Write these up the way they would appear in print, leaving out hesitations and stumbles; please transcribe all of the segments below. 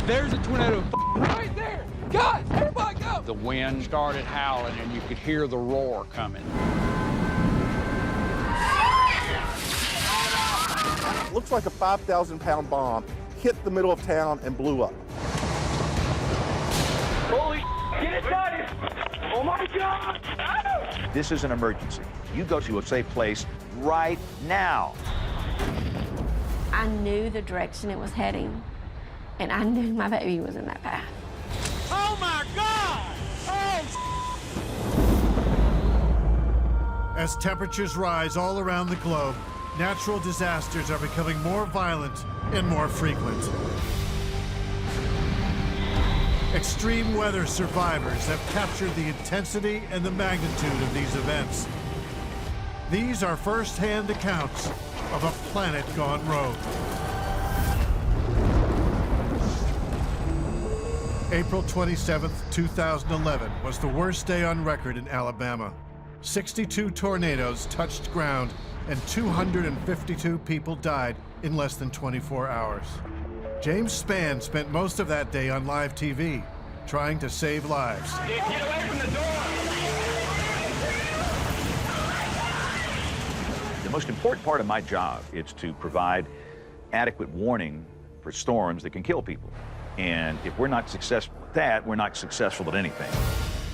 There's a tornado right there. Guys, everybody go. The wind started howling, and you could hear the roar coming. Looks like a 5,000-pound bomb hit the middle of town and blew up. Holy get it done! Oh my God! This is an emergency. You go to a safe place right now. I knew the direction it was heading, and I knew my baby was in that path. Oh my God! Oh! As temperatures rise all around the globe, natural disasters are becoming more violent and more frequent. Extreme weather survivors have captured the intensity and the magnitude of these events. These are first-hand accounts of a planet gone rogue. April 27th, 2011 was the worst day on record in Alabama. 62 tornadoes touched ground and 252 people died in less than 24 hours. James Spann spent most of that day on live TV, trying to save lives. Get away from the door! The most important part of my job is to provide adequate warning for storms that can kill people. And if we're not successful at that, we're not successful at anything.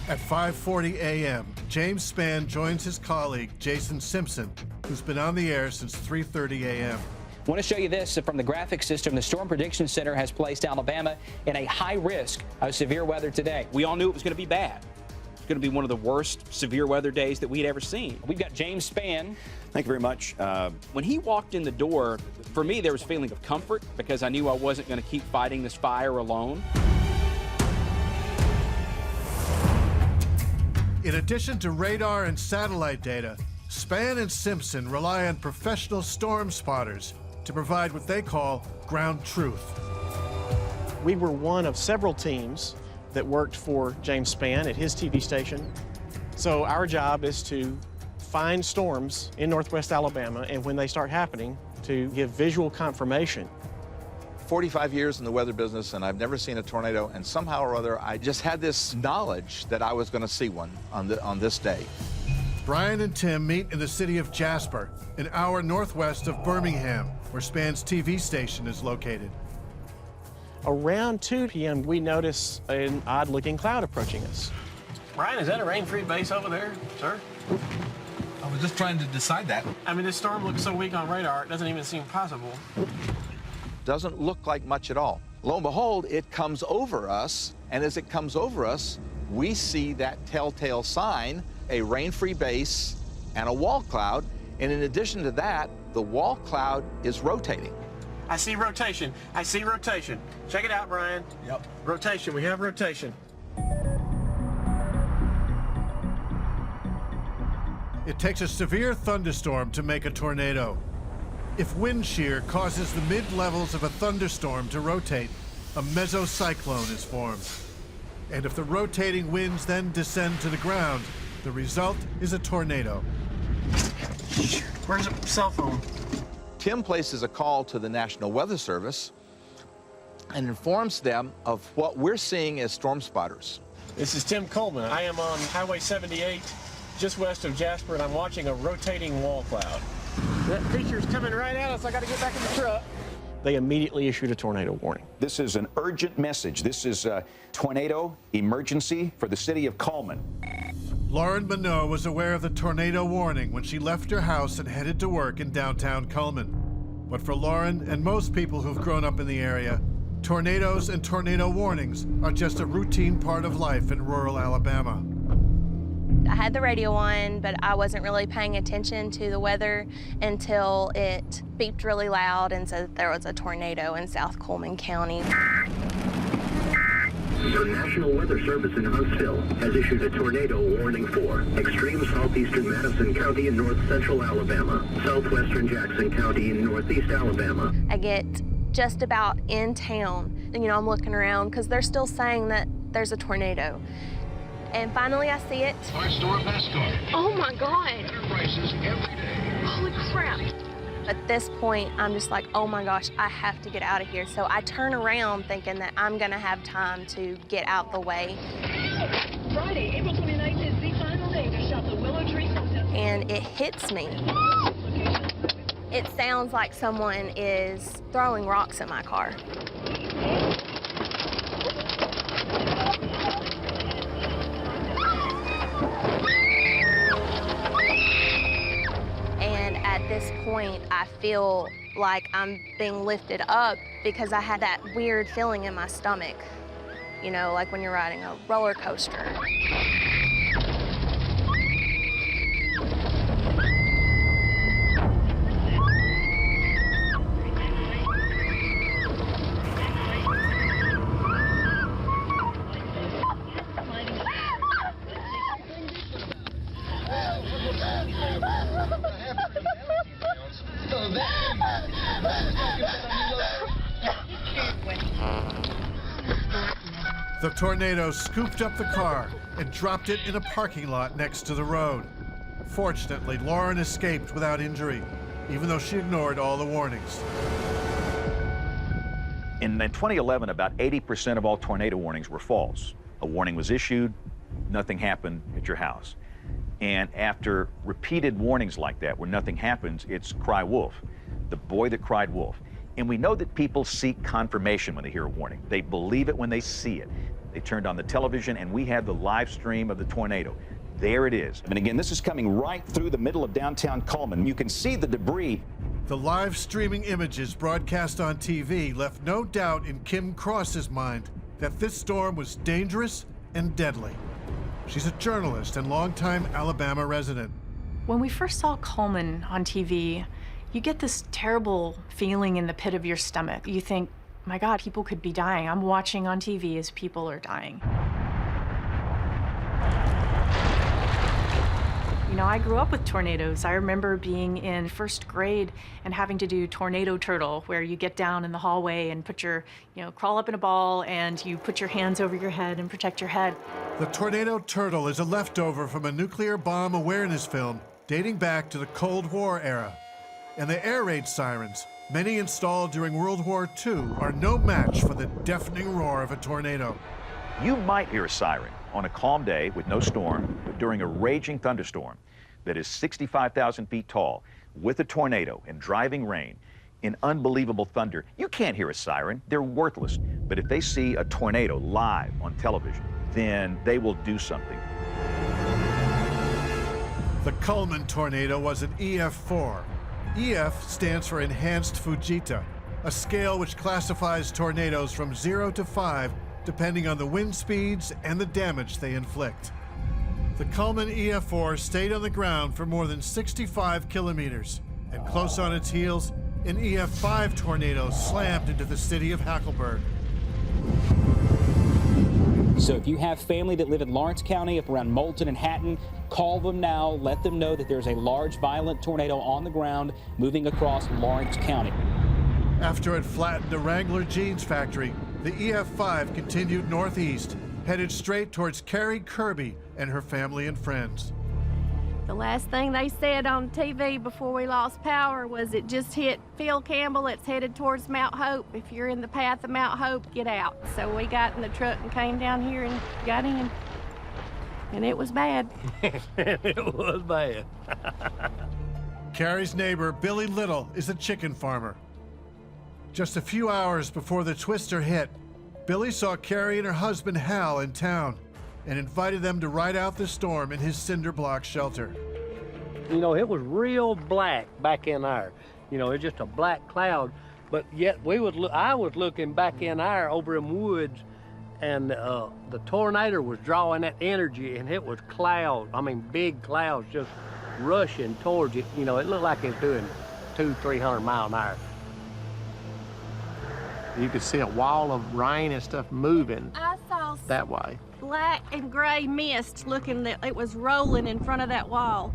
At 5:40 a.m., James Spann joins his colleague, Jason Simpson, who's been on the air since 3:30 a.m. I want to show you this from the graphic system. The Storm Prediction Center has placed Alabama in a high risk of severe weather today. We all knew it was going to be bad. It's going to be one of the worst severe weather days that we'd ever seen. We've got James Spann. Thank you very much. When he walked in the door, for me, there was a feeling of comfort because I knew I wasn't going to keep fighting this fire alone. In addition to radar and satellite data, Spann and Simpson rely on professional storm spotters to provide what they call ground truth. We were one of several teams that worked for James Spann at his TV station. So our job is to find storms in northwest Alabama, and when they start happening, to give visual confirmation. 45 years in the weather business, and I've never seen a tornado, and somehow or other, I just had this knowledge that I was going to see one on this day. Brian and Tim meet in the city of Jasper, an hour northwest of Birmingham, where Spann's TV station is located. Around 2 p.m., we notice an odd-looking cloud approaching us. Brian, is that a rain-free base over there, sir? I was just trying to decide that. I mean, this storm looks so weak on radar, it doesn't even seem possible. Doesn't look like much at all. Lo and behold, it comes over us, and as it comes over us, we see that telltale sign, a rain-free base and a wall cloud, and in addition to that, the wall cloud is rotating. I see rotation. I see rotation. Check it out, Brian. Yep. Rotation. We have rotation. It takes a severe thunderstorm to make a tornado. If wind shear causes the mid-levels of a thunderstorm to rotate, a mesocyclone is formed. And if the rotating winds then descend to the ground, the result is a tornado. Where's the cell phone? Tim places a call to the National Weather Service and informs them of what we're seeing as storm spotters. This is Tim Coleman. I am on Highway 78, just west of Jasper, and I'm watching a rotating wall cloud. That creature's coming right at us. I got to get back in the truck. They immediately issued a tornado warning. This is an urgent message. This is a tornado emergency for the city of Coleman. Lauren Minot was aware of the tornado warning when she left her house and headed to work in downtown Coleman. But for Lauren and most people who've grown up in the area, tornadoes and tornado warnings are just a routine part of life in rural Alabama. I had the radio on, but I wasn't really paying attention to the weather until it beeped really loud and said that there was a tornado in South Coleman County. The National Weather Service in Huntsville has issued a tornado warning for extreme southeastern Madison County in north central Alabama, southwestern Jackson County in northeast Alabama. I get just about in town, and I'm looking around because they're still saying that there's a tornado. And finally I see it. Our store mascot. Oh my God. Better prices every day. Holy crap. At this point, I'm just like, oh my gosh, I have to get out of here. So I turn around thinking that I'm gonna have time to get out the way. Friday, April 29th is the final day to shop the Willow Tree. And it hits me. It sounds like someone is throwing rocks at my car. And at this point, I feel like I'm being lifted up because I had that weird feeling in my stomach. You know, like when you're riding a roller coaster. The tornado scooped up the car and dropped it in a parking lot next to the road. Fortunately, Lauren escaped without injury, even though she ignored all the warnings. In 2011, about 80% of all tornado warnings were false. A warning was issued, nothing happened at your house. And after repeated warnings like that, where nothing happens, it's cry wolf, the boy that cried wolf. And we know that people seek confirmation when they hear a warning. They believe it when they see it. They turned on the television, and we had the live stream of the tornado. There it is. And again, this is coming right through the middle of downtown Cullman. You can see the debris. The live streaming images broadcast on TV left no doubt in Kim Cross's mind that this storm was dangerous and deadly. She's a journalist and longtime Alabama resident. When we first saw Cullman on TV, you get this terrible feeling in the pit of your stomach. You think, my God, people could be dying. I'm watching on TV as people are dying. You know, I grew up with tornadoes. I remember being in first grade and having to do tornado turtle, where you get down in the hallway and put your, crawl up in a ball and you put your hands over your head and protect your head. The tornado turtle is a leftover from a nuclear bomb awareness film dating back to the Cold War era. And the air raid sirens, many installed during World War II, are no match for the deafening roar of a tornado. You might hear a siren on a calm day with no storm, but during a raging thunderstorm that is 65,000 feet tall, with a tornado and driving rain, in unbelievable thunder, you can't hear a siren. They're worthless. But if they see a tornado live on television, then they will do something. The Cullman tornado was an EF4. EF stands for Enhanced Fujita, a scale which classifies tornadoes from 0 to 5 depending on the wind speeds and the damage they inflict. The Cullman EF4 stayed on the ground for more than 65 kilometers, and close on its heels, an EF5 tornado slammed into the city of Hackleburg. So if you have family that live in Lawrence County, up around Moulton and Hatton, call them now. Let them know that there's a large, violent tornado on the ground moving across Lawrence County. After it flattened a Wrangler jeans factory, the EF5 continued northeast, headed straight towards Carrie Kirby and her family and friends. The last thing they said on TV before we lost power was it just hit Phil Campbell. It's headed towards Mount Hope. If you're in the path of Mount Hope, get out. So we got in the truck and came down here and got in. And it was bad. It was bad. Carrie's neighbor, Billy Little, is a chicken farmer. Just a few hours before the twister hit, Billy saw Carrie and her husband Hal in town and invited them to ride out the storm in his cinder block shelter. You know, it was real black back in there. You know, it's just a black cloud. But yet I was looking back in there over in woods, and the tornado was drawing that energy, and it was clouds. I mean, big clouds just rushing towards it. You know, it looked like it was doing 200-300 miles an hour. You could see a wall of rain and stuff moving I saw that way. Black and gray mist looking that it was rolling in front of that wall.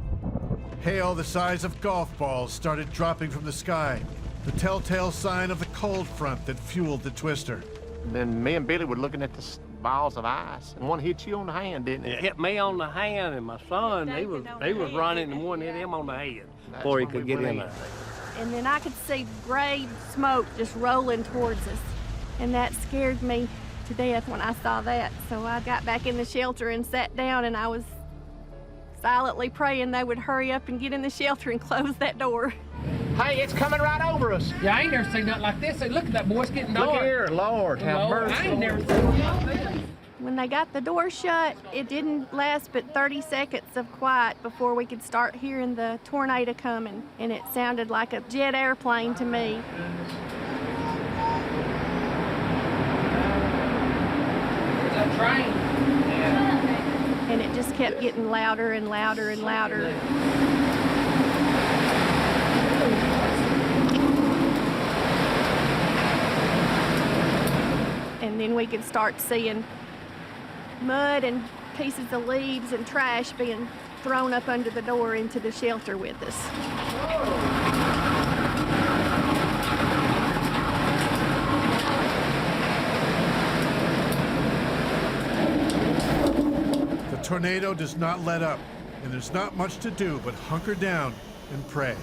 Hail the size of golf balls started dropping from the sky, the telltale sign of the cold front that fueled the twister. Then me and Billy were looking at the balls of ice, and one hit you on the hand, didn't it? It hit me on the hand, and my son, he was running, and one hit him on the head before he could get in there. and then I could see gray smoke just rolling towards us. And that scared me to death when I saw that. So I got back in the shelter and sat down, and I was silently praying they would hurry up and get in the shelter and close that door. Hey, it's coming right over us. Yeah, I ain't never seen nothing like this. Hey, look at that, boy, it's getting dark. Look here, Lord, have mercy. I ain't never seen nothing like this. When they got the door shut, it didn't last but 30 seconds of quiet before we could start hearing the tornado coming, and it sounded like a jet airplane to me. It's a train. Yeah. And it just kept getting louder and louder and louder. And then we could start seeing mud and pieces of leaves and trash being thrown up under the door into the shelter with us. The tornado does not let up, and there's not much to do but hunker down and pray.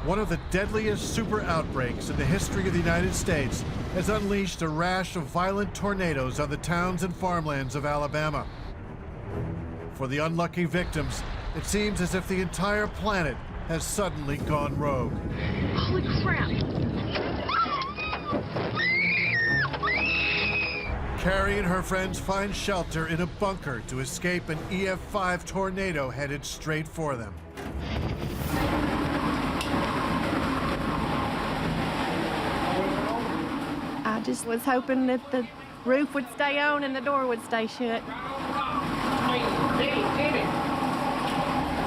One of the deadliest super outbreaks in the history of the United States has unleashed a rash of violent tornadoes on the towns and farmlands of Alabama. For the unlucky victims, it seems as if the entire planet has suddenly gone rogue. Holy crap! Carrie and her friends find shelter in a bunker to escape an EF5 tornado headed straight for them. I just was hoping that the roof would stay on and the door would stay shut. Timmy,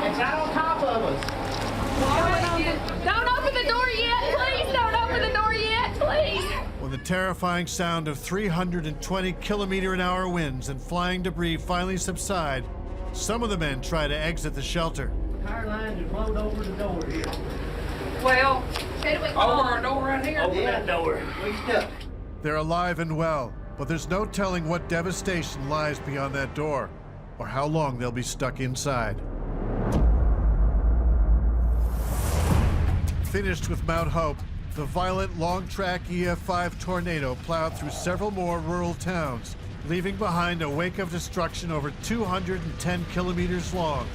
it's out on top of us. Don't open the door yet, please! Don't open the door yet, please! When the terrifying sound of 320 km/h winds and flying debris finally subside, some of the men try to exit the shelter. Power line just blowed over the door here. Well, over our door right here? Over that door. We stuck. They're alive and well, but there's no telling what devastation lies beyond that door, or how long they'll be stuck inside. Finished with Mount Hope, the violent long-track EF5 tornado plowed through several more rural towns, leaving behind a wake of destruction over 210 kilometers long,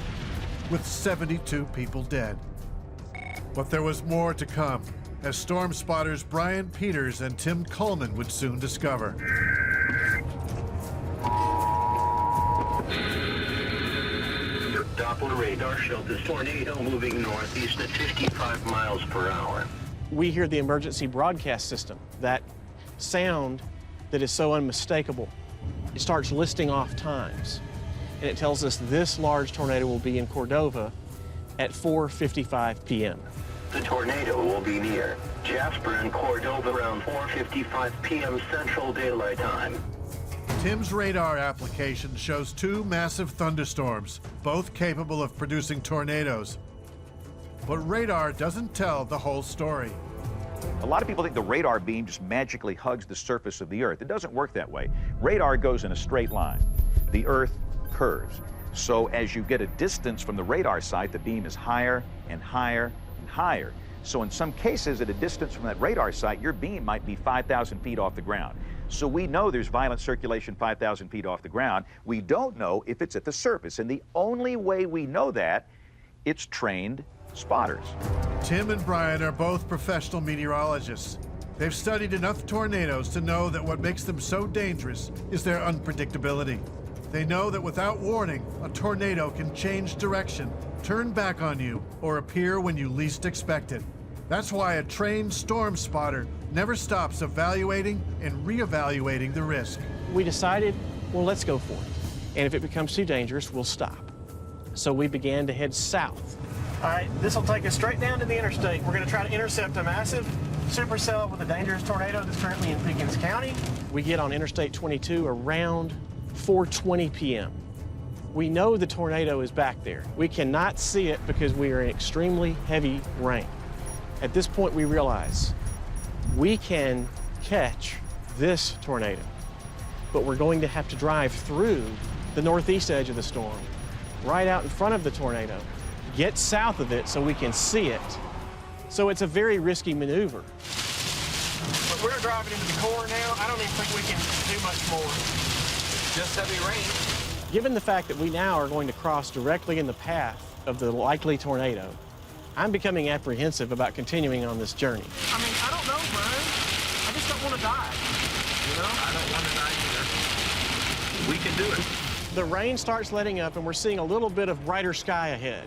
with 72 people dead. But there was more to come, as storm spotters Brian Peters and Tim Coleman would soon discover. Doppler radar showed this tornado moving northeast at 55 miles per hour. We hear the emergency broadcast system, that sound that is so unmistakable. It starts listing off times, and it tells us this large tornado will be in Cordova at 4:55 p.m. The tornado will be near Jasper and Cordova around 4:55 p.m. Central Daylight Time. Tim's radar application shows two massive thunderstorms, both capable of producing tornadoes. But radar doesn't tell the whole story. A lot of people think the radar beam just magically hugs the surface of the Earth. It doesn't work that way. Radar goes in a straight line. The Earth curves. So as you get a distance from the radar site, the beam is higher and higher and higher. So in some cases, at a distance from that radar site, your beam might be 5,000 feet off the ground. So we know there's violent circulation 5,000 feet off the ground. We don't know if it's at the surface. And the only way we know that, it's trained spotters. Tim and Brian are both professional meteorologists. They've studied enough tornadoes to know that what makes them so dangerous is their unpredictability. They know that without warning, a tornado can change direction, turn back on you, or appear when you least expect it. That's why a trained storm spotter never stops evaluating and reevaluating the risk. We decided, well, let's go for it. And if it becomes too dangerous, we'll stop. So we began to head south. All right, this will take us straight down to the interstate. We're going to try to intercept a massive supercell with a dangerous tornado that's currently in Pickens County. We get on Interstate 22 around 4:20 p.m. We know the tornado is back there. We cannot see it because we are in extremely heavy rain. At this point, we realize we can catch this tornado, but we're going to have to drive through the northeast edge of the storm, right out in front of the tornado, get south of it so we can see it. So it's a very risky maneuver. But we're driving into the core now. I don't even think we can do much more. Just heavy rain. Given the fact that we now are going to cross directly in the path of the likely tornado, I'm becoming apprehensive about continuing on this journey. I mean, I don't know, Brian. I just don't want to die. You know? I don't want to die either. We can do it. The rain starts letting up and we're seeing a little bit of brighter sky ahead.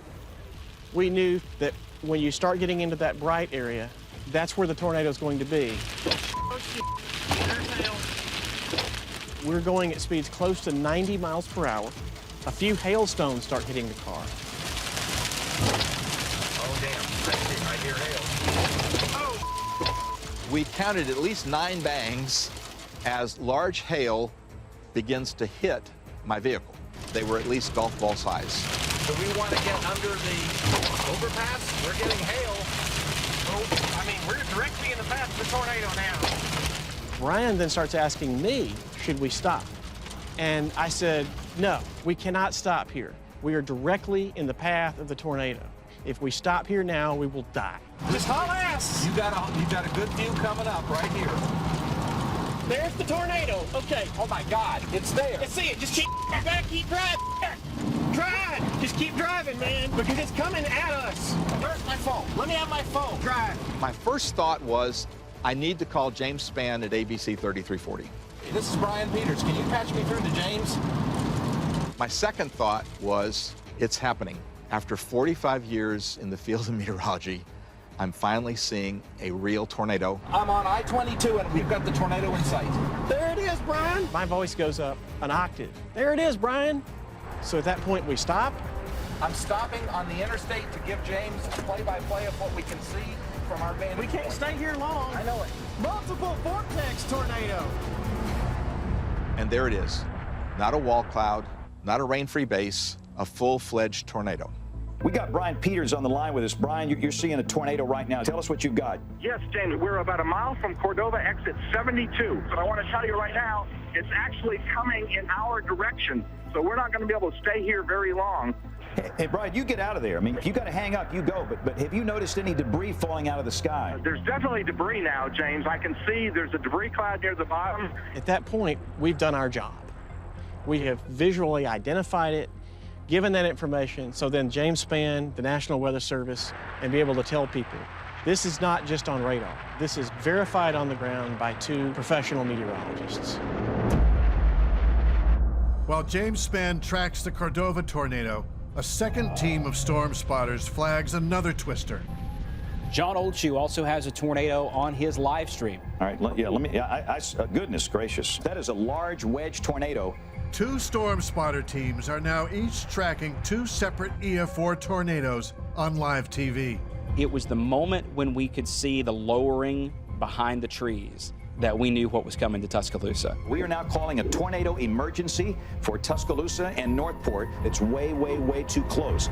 We knew that when you start getting into that bright area, that's where the tornado is going to be. We're going at speeds close to 90 miles per hour. A few hailstones start hitting the car. Oh, damn. I hear hail. Oh! We counted at least 9 bangs as large hail begins to hit my vehicle. They were at least golf ball size. So we want to get under the overpass. We're getting hail. Oh, I mean, we're directly in the path of the tornado now. Brian then starts asking me, should we stop? And I said, no, we cannot stop here. We are directly in the path of the tornado. If we stop here now, we will die. Just haul ass. You got a good view coming up right here. There's the tornado. Okay. Oh my God, it's there. I see it. Just keep back, keep driving. Drive. Just keep driving, man, because it's coming at us. Where's my phone? Let me have my phone. Drive. My first thought was, I need to call James Spann at ABC 3340. This is Brian Peters. Can you patch me through to James? My second thought was, it's happening. After 45 years in the field of meteorology, I'm finally seeing a real tornado. I'm on I-22 and we've got the tornado in sight. There it is, Brian. My voice goes up an octave. There it is, Brian. So at that point, we stop. I'm stopping on the interstate to give James a play-by-play of what we can see from our vantage We can't point. stay here long. I know it. Multiple vortex tornado. And there it is. Not a wall cloud, not a rain-free base, a full-fledged tornado. We got Brian Peters on the line with us. Brian, you're seeing a tornado right now. Tell us what you've got. Yes, James, we're about a mile from Cordova, exit 72. But I want to tell you right now, it's actually coming in our direction. So we're not going to be able to stay here very long. Hey, Brian, you get out of there. I mean, if you got to hang up, you go. But have you noticed any debris falling out of the sky? There's definitely debris now, James. I can see there's a debris cloud near the bottom. At that point, we've done our job. We have visually identified it, given that information, so then James Spann, the National Weather Service, and be able to tell people, this is not just on radar. This is verified on the ground by 2 professional meteorologists. While James Spann tracks the Cordova tornado, a second team of storm spotters flags another twister. John Oldshue also has a tornado on his live stream. All right, goodness gracious. That is a large wedge tornado. 2 storm spotter teams are now each tracking 2 separate EF4 tornadoes on live TV. It was the moment when we could see the lowering behind the trees that we knew what was coming to Tuscaloosa. We are now calling a tornado emergency for Tuscaloosa and Northport. It's way, way, way too close.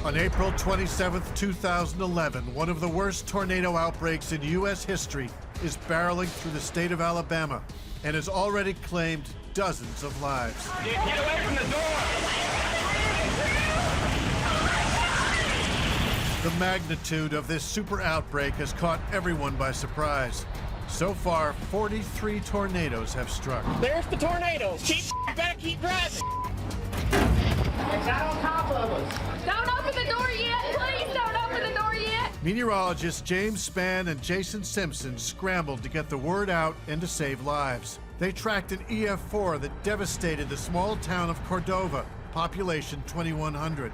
On April 27, 2011, one of the worst tornado outbreaks in U.S. history is barreling through the state of Alabama and has already claimed dozens of lives. Get away from the door! The magnitude of this super outbreak has caught everyone by surprise. So far, 43 tornadoes have struck. There's the tornadoes. Keep back, keep driving. It's out on top of us. Don't open the door yet. Please don't open the door yet. Meteorologists James Spann and Jason Simpson scrambled to get the word out and to save lives. They tracked an EF4 that devastated the small town of Cordova, population 2,100.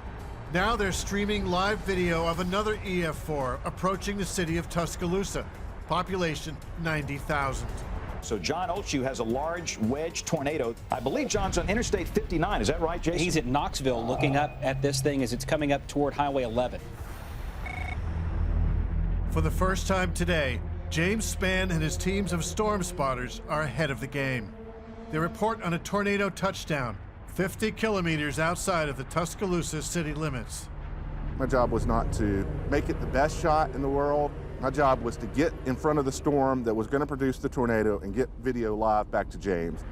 Now they're streaming live video of another EF4 approaching the city of Tuscaloosa, population 90,000. So John Oldshue has a large wedge tornado. I believe John's on Interstate 59. Is that right, Jason? He's at Knoxville looking up at this thing as it's coming up toward Highway 11. For the first time today, James Spann and his teams of storm spotters are ahead of the game. They report on a tornado touchdown 50 kilometers outside of the Tuscaloosa city limits. My job was not to make it the best shot in the world. My job was to get in front of the storm that was going to produce the tornado and get video live back to James.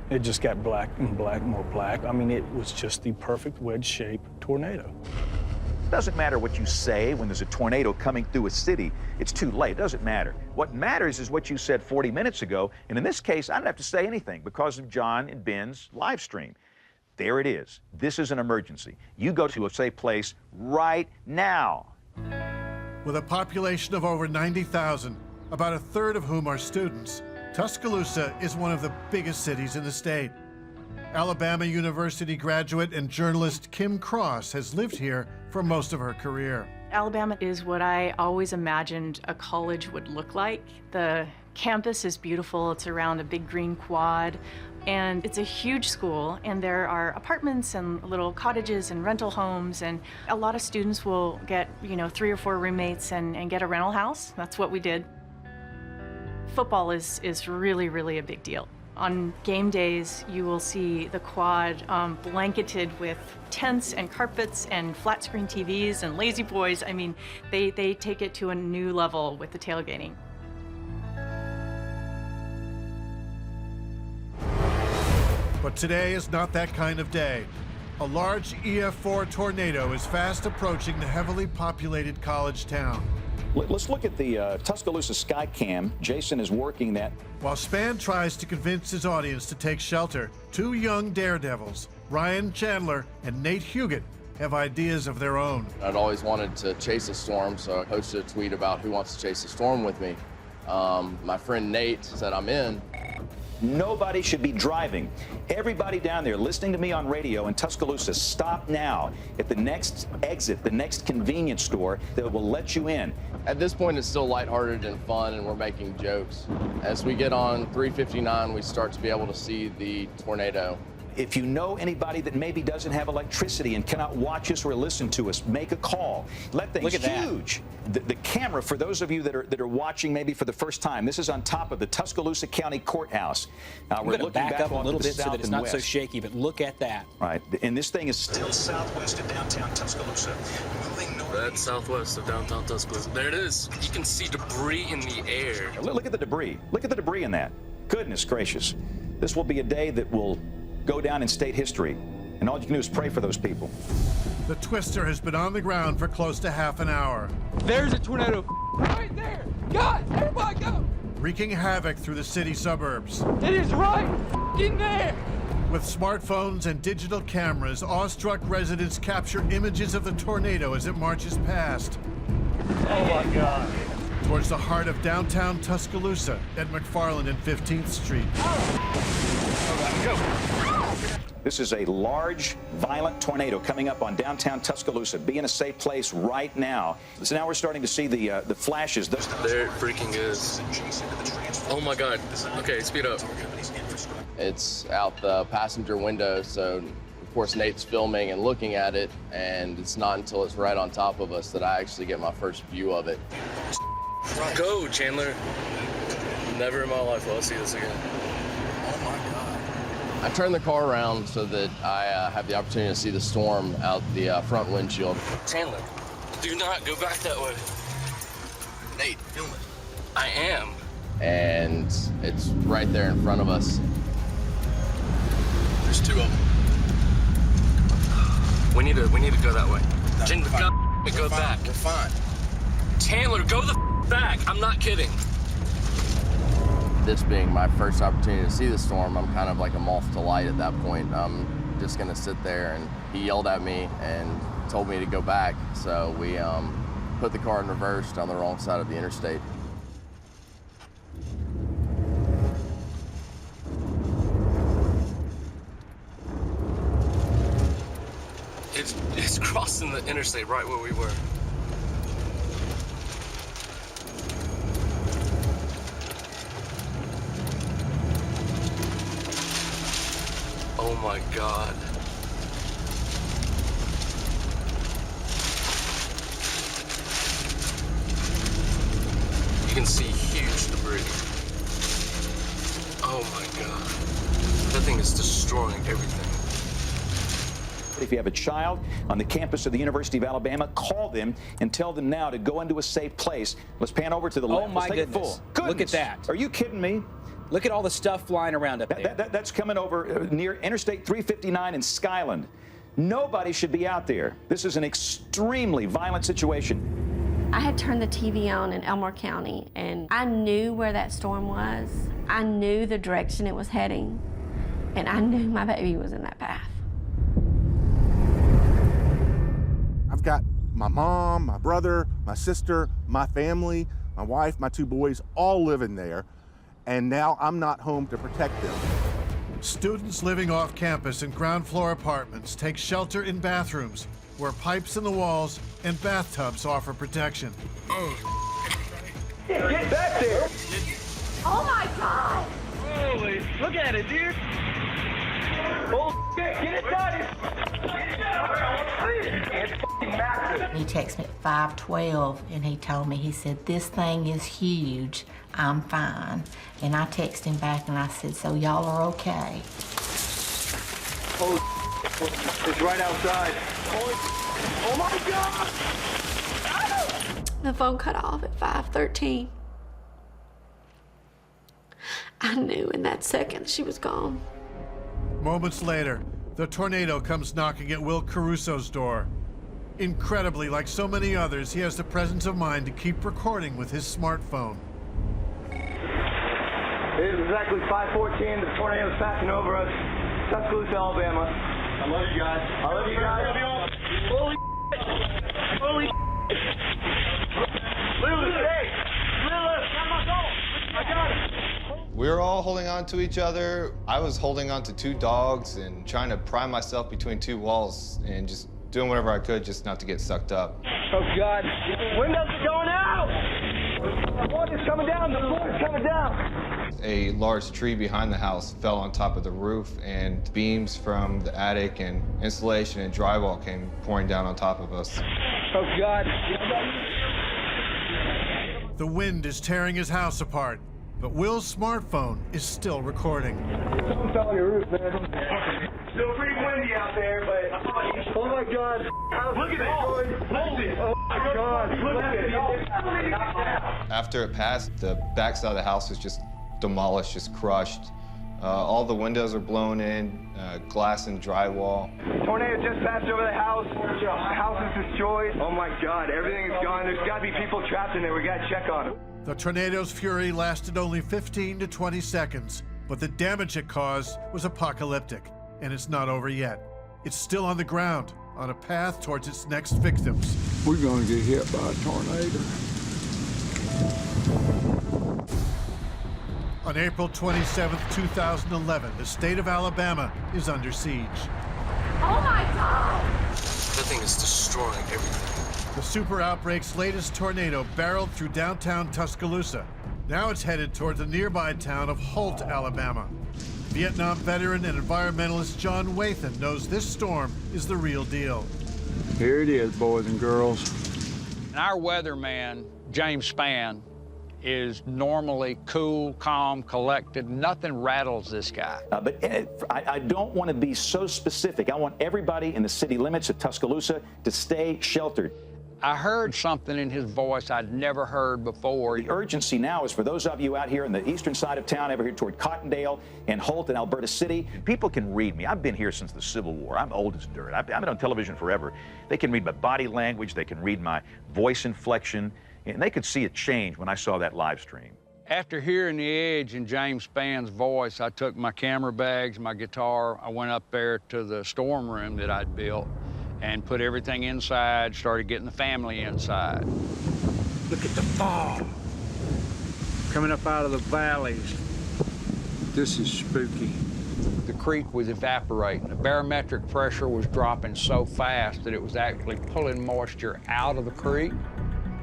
It just got black and black, more black. I mean, it was just the perfect wedge-shaped tornado. It doesn't matter what you say when there's a tornado coming through a city. It's too late. It doesn't matter. What matters is what you said 40 minutes ago. And in this case, I don't have to say anything because of John and Ben's live stream. There it is. This is an emergency. You go to a safe place right now. With a population of over 90,000, about a third of whom are students, Tuscaloosa is one of the biggest cities in the state. Alabama University graduate and journalist Kim Cross has lived here for most of her career. Alabama is what I always imagined a college would look like. The campus is beautiful. It's around a big green quad, and it's a huge school, and there are apartments and little cottages and rental homes, and a lot of students will get, 3 or 4 roommates and get a rental house. That's what we did. Football is really, really a big deal. On game days, you will see the quad blanketed with tents and carpets and flat screen TVs and lazy boys. I mean, they take it to a new level with the tailgating. But today is not that kind of day. A large EF4 tornado is fast approaching the heavily populated college town. Let's look at the Tuscaloosa Skycam. Jason is working that. While Spann tries to convince his audience to take shelter, 2 young daredevils, Ryan Chandler and Nate Huguet, have ideas of their own. I'd always wanted to chase a storm, so I posted a tweet about who wants to chase a storm with me. My friend Nate said I'm in. Nobody should be driving. Everybody down there listening to me on radio in Tuscaloosa, stop now at the next exit, the next convenience store that will let you in. At this point, it's still lighthearted and fun, and we're making jokes. As we get on 359, we start to be able to see the tornado. If you know anybody that maybe doesn't have electricity and cannot watch us or listen to us, make a call. Let things huge. The camera, for those of you that are watching maybe for the first time, this is on top of the Tuscaloosa County Courthouse. We're looking back up a little bit so that it's not so shaky, but look at that. Right, and this thing is still southwest of downtown Tuscaloosa. Moving north. That's southwest of downtown Tuscaloosa. There it is. You can see debris in the air. Look at the debris. Look at the debris in that. Goodness gracious. This will be a day that will go down in state history, and all you can do is pray for those people. The twister has been on the ground for close to half an hour. There's a tornado right there. Guys, everybody go. Wreaking havoc through the city suburbs. It is right in there. With smartphones and digital cameras, awestruck residents capture images of the tornado as it marches past. Oh my God. Towards the heart of downtown Tuscaloosa at McFarland and 15th Street. This is a large, violent tornado coming up on downtown Tuscaloosa. Be in a safe place right now. So now we're starting to see the flashes. There it freaking is. Oh my God. Okay, speed up. It's out the passenger window, so of course Nate's filming and looking at it, and it's not until it's right on top of us that I actually get my first view of it. Go, Chandler. Never in my life will I see this again. I turn the car around so that I have the opportunity to see the storm out the front windshield. Chandler, do not go back that way. Nate, film it. I am. And it's right there in front of us. There's 2 of them. We need to go that way. Chandler, go back. We're fine. Chandler, go the back. I'm not kidding. This being my first opportunity to see the storm, I'm kind of like a moth to light at that point. I'm just gonna sit there, and he yelled at me and told me to go back. So we put the car in reverse on the wrong side of the interstate. It's crossing the interstate right where we were. Oh my God. You can see huge debris. Oh my God. That thing is destroying everything. If you have a child on the campus of the University of Alabama, call them and tell them now to go into a safe place. Let's pan over to the left. Oh my Let's take goodness. it full. Look at that. Are you kidding me? Look at all the stuff flying around up there. That's coming over near Interstate 359 in Skyland. Nobody should be out there. This is an extremely violent situation. I had turned the TV on in Elmore County, and I knew where that storm was. I knew the direction it was heading, and I knew my baby was in that path. I've got my mom, my brother, my sister, my family, my wife, my 2 boys, all living there, and now I'm not home to protect them. Students living off campus in ground floor apartments take shelter in bathrooms where pipes in the walls and bathtubs offer protection. Get back there! Oh my God! Holy, look at it, dude! Oh, get inside it! It's fucking massive. He texted me at 5:12 and he told me, he said, this thing is huge, I'm fine. And I texted him back and I said, so y'all are okay. Holy, it's right outside. Holy, oh my God! The phone cut off at 5:13. I knew in that second she was gone. Moments later, the tornado comes knocking at Will Caruso's door. Incredibly, like so many others, he has the presence of mind to keep recording with his smartphone. It is exactly 5:14. The tornado's passing over us. Tuscaloosa, Alabama. I love you guys. I love you guys. Holy holy Lewis, hey! Lewis, got my goal! I got it! We were all holding on to each other. I was holding on to 2 dogs and trying to pry myself between 2 walls and just doing whatever I could just not to get sucked up. Oh, God. Windows are going out! The water's coming down! The water's coming down! A large tree behind the house fell on top of the roof, and beams from the attic and insulation and drywall came pouring down on top of us. Oh, God. The wind is tearing his house apart, but Will's smartphone is still recording. Something fell on your roof, man. Still pretty windy out there, but... Oh, my God. Look at it. Oh, my God. Look at it. After it passed, the backside of the house was just demolished, just crushed. All the windows are blown in, glass and drywall. Tornado just passed over the house. The house is destroyed. Oh, my God. Everything is gone. There's got to be people trapped in there. We got to check on them. The tornado's fury lasted only 15 to 20 seconds, but the damage it caused was apocalyptic, and it's not over yet. It's still on the ground, on a path towards its next victims. We're going to get hit by a tornado. On April 27, 2011, the state of Alabama is under siege. Oh my God! That thing is destroying everything. The super outbreak's latest tornado barreled through downtown Tuscaloosa. Now it's headed toward the nearby town of Holt, Alabama. Vietnam veteran and environmentalist John Wathan knows this storm is the real deal. Here it is, boys and girls. Our weatherman, James Spann, is normally cool, calm, collected. Nothing rattles this guy. But I don't want to be so specific. I want everybody in the city limits of Tuscaloosa to stay sheltered. I heard something in his voice I'd never heard before. The urgency now is for those of you out here in the eastern side of town, over here toward Cottondale and Holt and Alberta City. People can read me. I've been here since the Civil War. I'm old as dirt. I've been on television forever. They can read my body language. They can read my voice inflection. And they could see a change when I saw that live stream. After hearing the edge in James Spann's voice, I took my camera bags, my guitar. I went up there to the storm room that I'd built and put everything inside, started getting the family inside. Look at the fog coming up out of the valleys. This is spooky. The creek was evaporating. The barometric pressure was dropping so fast that it was actually pulling moisture out of the creek.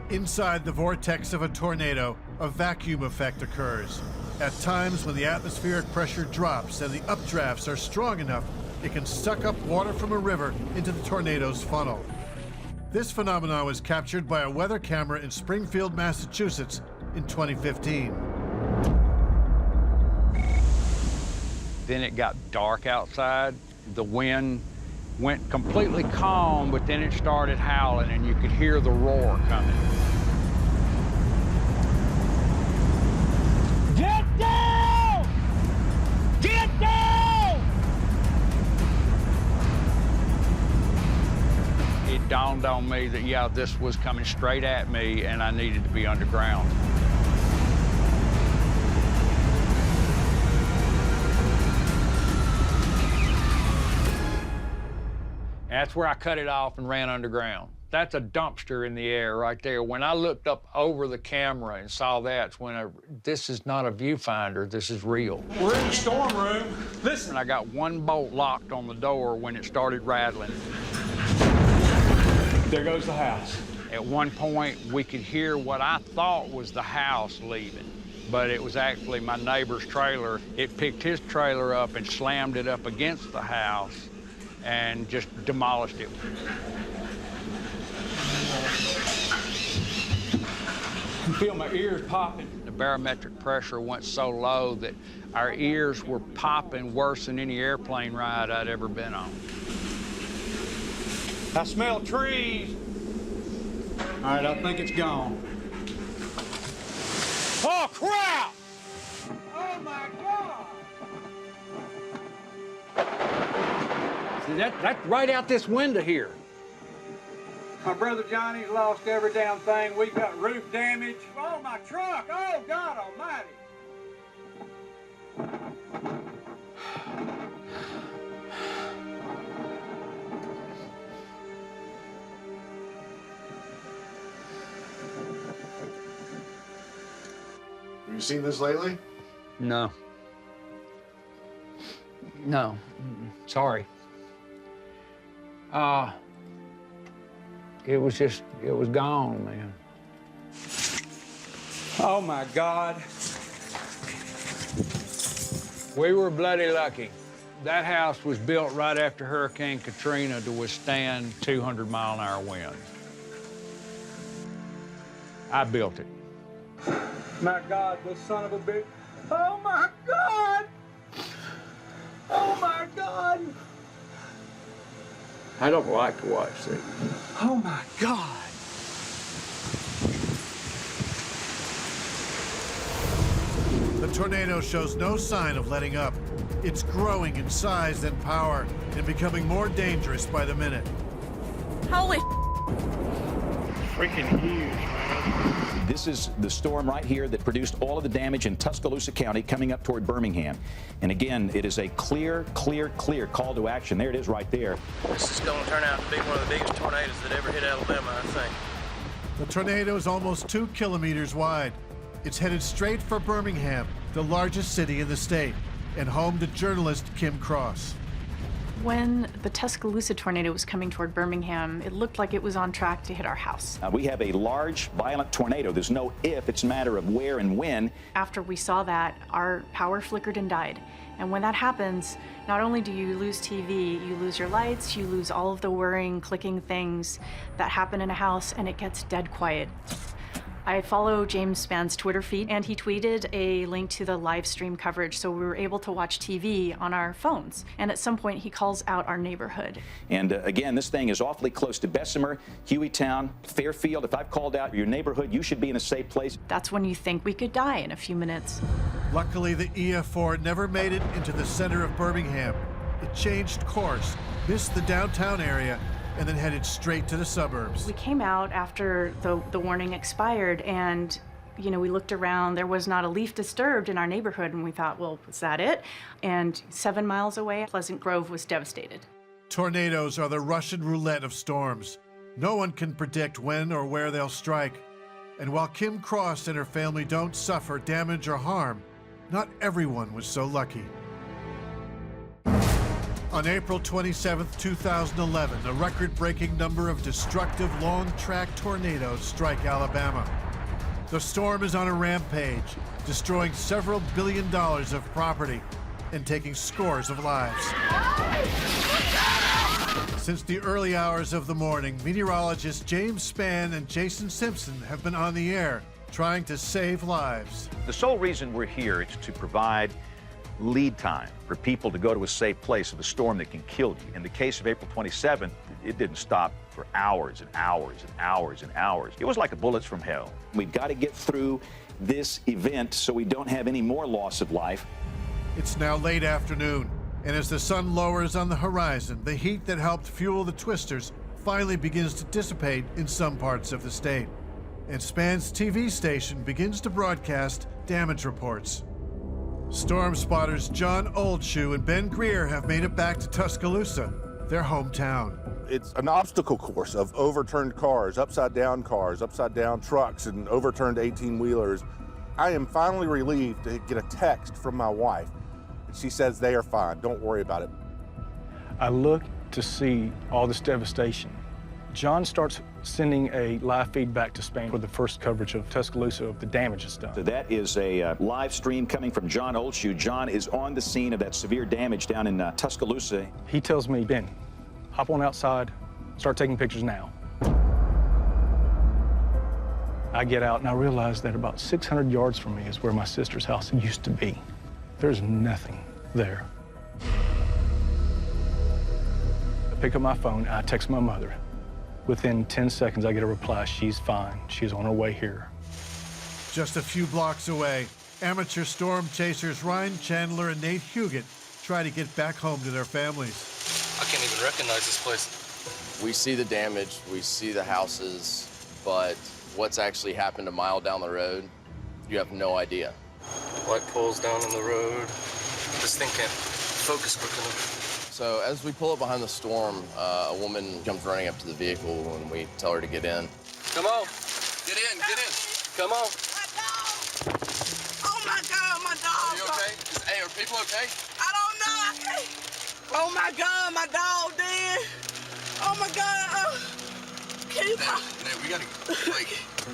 Inside the vortex of a tornado, a vacuum effect occurs. At times when the atmospheric pressure drops and the updrafts are strong enough, it can suck up water from a river into the tornado's funnel. This phenomenon was captured by a weather camera in Springfield, Massachusetts in 2015. Then it got dark outside. The wind went completely calm, but then it started howling and you could hear the roar coming. Get down! dawned on me that, yeah, this was coming straight at me and I needed to be underground. That's where I cut it off and ran underground. That's a dumpster in the air right there. When I looked up over the camera and saw that, it's when this is not a viewfinder, this is real. We're in the storm room. Listen. I got one bolt locked on the door when it started rattling. There goes the house. At one point, we could hear what I thought was the house leaving, but it was actually my neighbor's trailer. It picked his trailer up and slammed it up against the house and just demolished it. I feel my ears popping. The barometric pressure went so low that our ears were popping worse than any airplane ride I'd ever been on. I smell trees. All right, I think it's gone. Oh, crap! Oh, my God! See, that's right out this window here. My brother Johnny's lost every damn thing. We got roof damage. Oh, my truck! Oh, God almighty! Have you seen this lately? No. No. Sorry. It was gone, man. Oh, my God. We were bloody lucky. That house was built right after Hurricane Katrina to withstand 200-mile-an-hour winds. I built it. My God, this son of a bitch. Oh, my God! Oh, my God! I don't like to watch this. Oh, my God! The tornado shows no sign of letting up. It's growing in size and power and becoming more dangerous by the minute. Holy freaking huge. This is the storm right here that produced all of the damage in Tuscaloosa County coming up toward Birmingham. And again, it is a clear call to action. There it is right there. This is going to turn out to be one of the biggest tornadoes that ever hit Alabama, I think. The tornado is almost 2 kilometers wide. It's headed straight for Birmingham, the largest city in the state, and home to journalist Kim Cross. When the Tuscaloosa tornado was coming toward Birmingham, it looked like it was on track to hit our house. We have a large, violent tornado. There's no if, it's a matter of where and when. After we saw that, our power flickered and died. And when that happens, not only do you lose TV, you lose your lights, you lose all of the whirring, clicking things that happen in a house, and it gets dead quiet. I follow James Spann's Twitter feed, and he tweeted a link to the live stream coverage, so we were able to watch TV on our phones. And at some point, he calls out our neighborhood. And again, this thing is awfully close to Bessemer, Hueytown, Fairfield. If I've called out your neighborhood, you should be in a safe place. That's when you think we could die in a few minutes. Luckily, the EF4 never made it into the center of Birmingham. It changed course, missed the downtown area, and then headed straight to the suburbs. We came out after the warning expired, and we looked around. There was not a leaf disturbed in our neighborhood, and we thought, well, is that it? And 7 miles away, Pleasant Grove was devastated. Tornadoes are the Russian roulette of storms. No one can predict when or where they'll strike. And while Kim Cross and her family don't suffer damage or harm, not everyone was so lucky. On April 27, 2011, a record-breaking number of destructive long-track tornadoes strike Alabama. The storm is on a rampage, destroying several $1 billion of property and taking scores of lives. Since the early hours of the morning, meteorologists James Spann and Jason Simpson have been on the air trying to save lives. The sole reason we're here is to provide lead time for people to go to a safe place of a storm that can kill you. In the case of April 27th, it didn't stop for hours and hours and hours and hours. It was like a bullets from hell. We've got to get through this event so we don't have any more loss of life. It's now late afternoon, and as the sun lowers on the horizon, the heat that helped fuel the twisters finally begins to dissipate in some parts of the state, and Spann's TV station begins to broadcast damage reports. Storm spotters John Oldshue and Ben Greer have made it back to Tuscaloosa, their hometown. It's an obstacle course of overturned cars, upside down trucks, and overturned 18-wheelers. I am finally relieved to get a text from my wife. She says they are fine, don't worry about it. I look to see all this devastation. John starts sending a live feed back to Spann for the first coverage of Tuscaloosa of the damage it's done. So that is a live stream coming from John Oldshue. John is on the scene of that severe damage down in Tuscaloosa. He tells me, Ben, hop on outside, start taking pictures now. I get out and I realize that about 600 yards from me is where my sister's house used to be. There's nothing there. I pick up my phone and I text my mother. Within 10 seconds, I get a reply, she's fine. She's on her way here. Just a few blocks away, amateur storm chasers Ryan Chandler and Nate Huguet try to get back home to their families. I can't even recognize this place. We see the damage, we see the houses, but what's actually happened a mile down the road, you have no idea. Light poles down on the road. This thing can't focus quick enough. So as we pull up behind the storm, a woman comes running up to the vehicle and we tell her to get in. Come on. Get in, get in. Come on. Oh my God, my dog. Are you okay? Hey, are people okay? I don't know, I can't. Oh my God, my dog dead. Oh my God. Keep on. Nate, we gotta,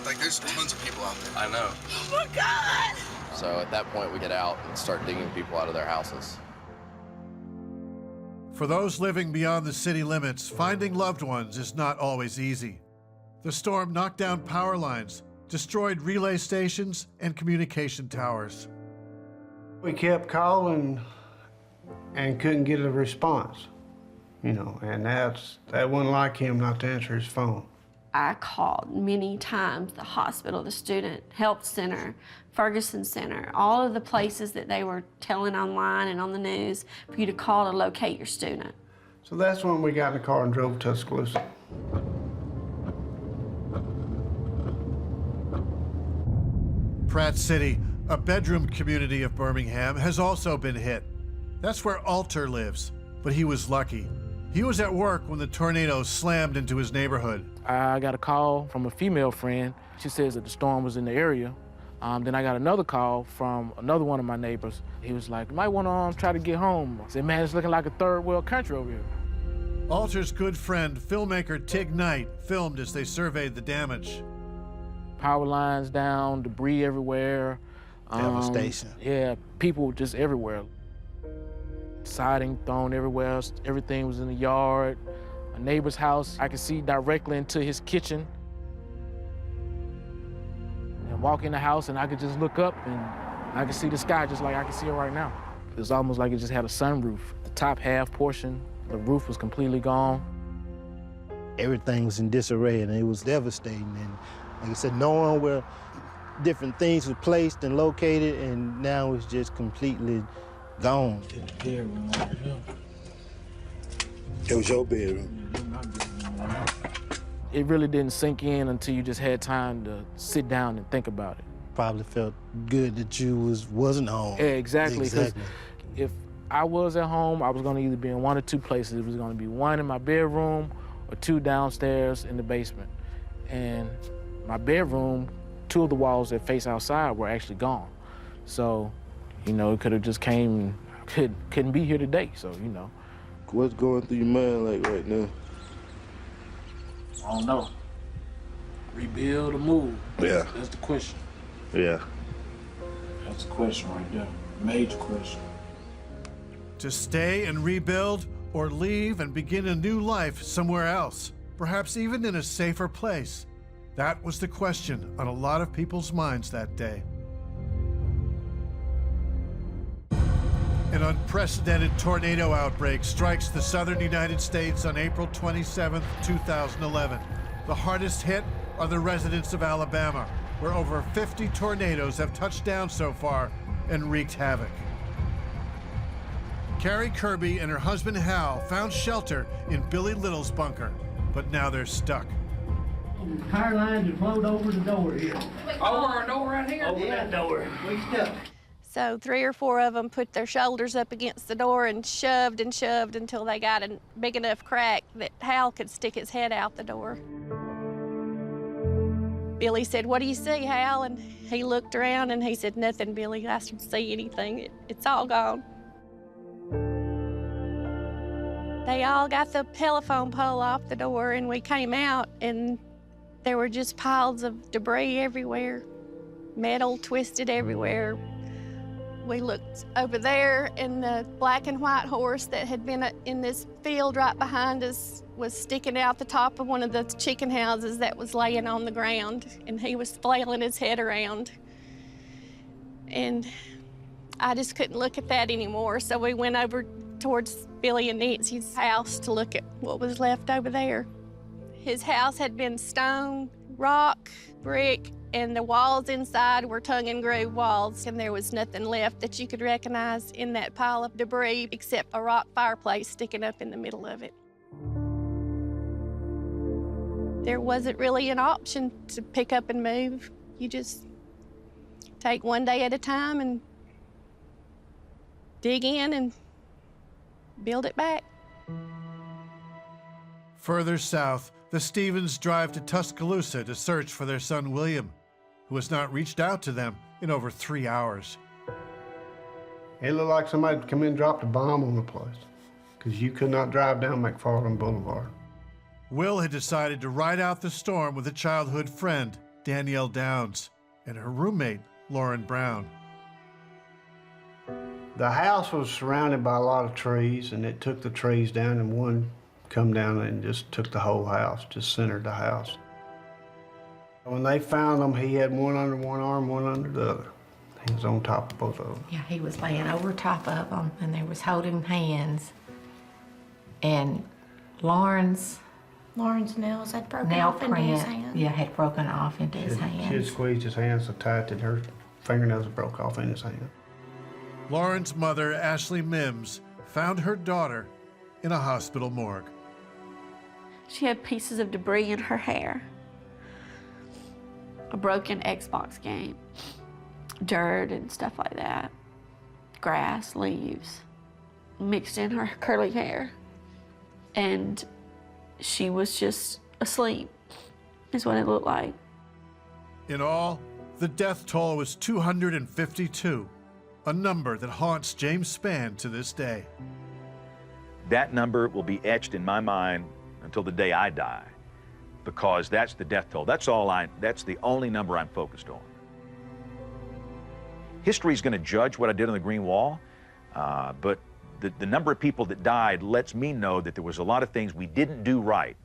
like there's tons of people out there. I know. Oh my God. So at that point, we get out and start digging people out of their houses. For those living beyond the city limits, finding loved ones is not always easy. The storm knocked down power lines, destroyed relay stations and communication towers. We kept calling and couldn't get a response, you know, and that wasn't like him not to answer his phone. I called many times the hospital, the student health center, Ferguson Center, all of the places that they were telling online and on the news for you to call to locate your student. So that's when we got in the car and drove to Tuscaloosa. Pratt City, a bedroom community of Birmingham, has also been hit. That's where Alter lives, but he was lucky. He was at work when the tornado slammed into his neighborhood. I got a call from a female friend. She says that the storm was in the area. Then I got another call from another one of my neighbors. He was like, you might want to try to get home. I said, man, it's looking like a third world country over here. Alter's good friend, filmmaker Tig Knight, filmed as they surveyed the damage. Power lines down, debris everywhere. Devastation. Yeah, people just everywhere. Siding thrown everywhere, everything was in the yard. A neighbor's house, I could see directly into his kitchen. And walk in the house and I could just look up and I could see the sky just like I can see it right now. It was almost like it just had a sunroof. The top half portion, the roof was completely gone. Everything was in disarray and it was devastating. And like I said, knowing where different things were placed and located, and now it's just completely gone. It was your bedroom. It really didn't sink in until you just had time to sit down and think about it. Probably felt good that you wasn't home. Yeah, exactly. Because if I was at home, I was going to either be in one or two places. It was going to be one in my bedroom or two downstairs in the basement. And my bedroom, two of the walls that face outside were actually gone. So, you know, it could have just came and couldn't be here today, so, you know. What's going through your mind like right now? I don't know. Rebuild or move? Yeah. That's the question. Yeah. That's the question right there. Major question. To stay and rebuild, or leave and begin a new life somewhere else, perhaps even in a safer place? That was the question on a lot of people's minds that day. An unprecedented tornado outbreak strikes the southern United States on April 27, 2011. The hardest hit are the residents of Alabama, where over 50 tornadoes have touched down so far and wreaked havoc. Carrie Kirby and her husband Hal found shelter in Billy Little's bunker. but now they're stuck. Power lines are flowed over the door here. Over our door right here? Over that door. We stuck. So 3 or 4 of them put their shoulders up against the door and shoved until they got a big enough crack that Hal could stick his head out the door. Billy said, "What do you see, Hal?" And he looked around and he said, "Nothing, Billy. I don't see anything. It's all gone." They all got the telephone pole off the door and we came out and there were just piles of debris everywhere, metal twisted everywhere. We looked over there and the black and white horse that had been in this field right behind us was sticking out the top of one of the chicken houses that was laying on the ground, and he was flailing his head around. And I just couldn't look at that anymore, so we went over towards Billy and Nancy's house to look at what was left over there. His house had been stone, rock, brick, and the walls inside were tongue and groove walls, and there was nothing left that you could recognize in that pile of debris except a rock fireplace sticking up in the middle of it. There wasn't really an option to pick up and move. You just take one day at a time and dig in and build it back. Further south, the Stevens drive to Tuscaloosa to search for their son William, who has not reached out to them in over 3 hours. It looked like somebody had come in and dropped a bomb on the place, because you could not drive down McFarland Boulevard. Will had decided to ride out the storm with a childhood friend, Danielle Downs, and her roommate, Lauren Brown. The house was surrounded by a lot of trees, and it took the trees down, and one come down and just took the whole house, just centered the house. When they found him, he had one under one arm, one under the other. He was on top of both of them. Yeah, he was laying over top of them, and they was holding hands. And Lauren's nails had broken nail off into print, his hand. yeah, had broken off into his hand. She had squeezed his hand so tight that her fingernails broke off in his hand. Lauren's mother, Ashley Mims, found her daughter in a hospital morgue. She had pieces of debris in her hair, a broken Xbox game, dirt and stuff like that, grass, leaves, mixed in her curly hair. And she was just asleep, is what it looked like. In all, the death toll was 252, a number that haunts James Spann to this day. That number will be etched in my mind until the day I die, because that's the death toll. That's the only number I'm focused on. History's going to judge what I did on the Green Wall, but the number of people that died lets me know that there was a lot of things we didn't do right.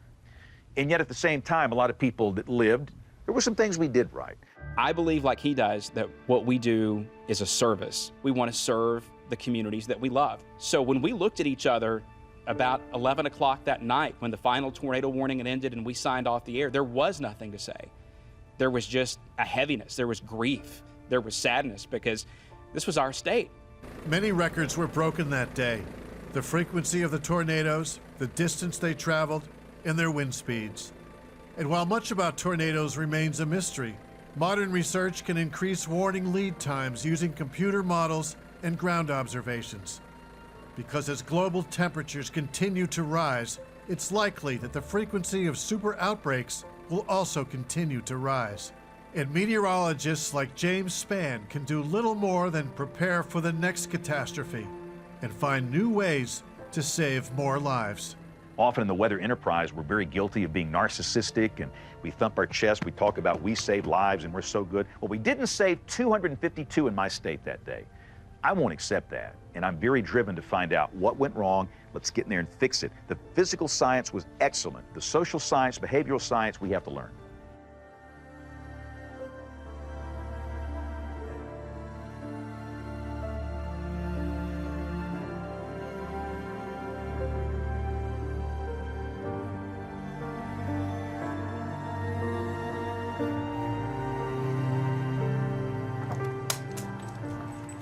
And yet at the same time, a lot of people that lived, there were some things we did right. I believe, like he does, that what we do is a service. We want to serve the communities that we love. So when we looked at each other about 11 o'clock that night, when the final tornado warning had ended and we signed off the air, there was nothing to say. There was just a heaviness, there was grief, there was sadness, because this was our state. Many records were broken that day. The frequency of the tornadoes, the distance they traveled, and their wind speeds. And while much about tornadoes remains a mystery, modern research can increase warning lead times using computer models and ground observations. Because as global temperatures continue to rise, it's likely that the frequency of super outbreaks will also continue to rise. And meteorologists like James Spann can do little more than prepare for the next catastrophe and find new ways to save more lives. Often in the weather enterprise, we're very guilty of being narcissistic, and we thump our chest, we talk about we saved lives and we're so good. Well, we didn't save 252 in my state that day. I won't accept that, and I'm very driven to find out what went wrong. Let's get in there and fix it. The physical science was excellent. The social science, behavioral science, we have to learn.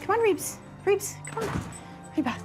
Come on, Reebs. Reebs, come on. Reba.